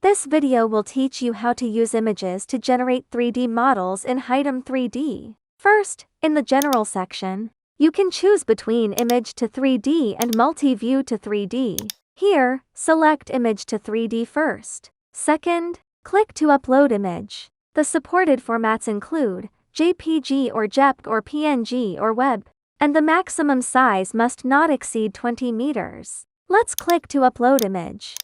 This video will teach you how to use images to generate 3D models in Hitem3D. First, in the General section, you can choose between Image-to-3D and Multi-View-to-3D. Here, select Image-to-3D first. Second, click to upload image. The supported formats include JPG or JPEG or PNG or WEB, and the maximum size must not exceed 20 meters. Let's click to upload image.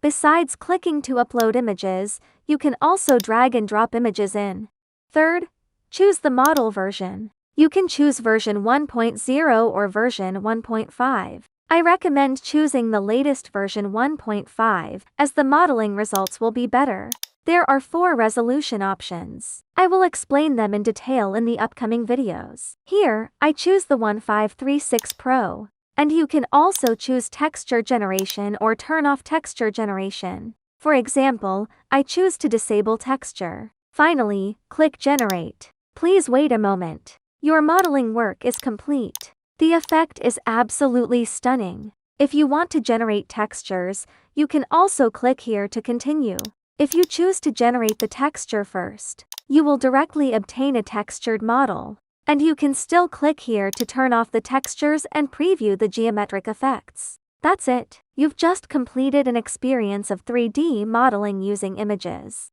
Besides clicking to upload images, you can also drag and drop images in. Third, choose the model version. You can choose version 1.0 or version 1.5. I recommend choosing the latest version 1.5 as the modeling results will be better. There are 4 resolution options. I will explain them in detail in the upcoming videos. Here, I choose the 1536 Pro. And you can also choose texture generation or turn off texture generation. For example, I choose to disable texture. Finally, click Generate. Please wait a moment. Your modeling work is complete. The effect is absolutely stunning. If you want to generate textures, you can also click here to continue. If you choose to generate the texture first, you will directly obtain a textured model. And you can still click here to turn off the textures and preview the geometric effects. That's it. You've just completed an experience of 3D modeling using images.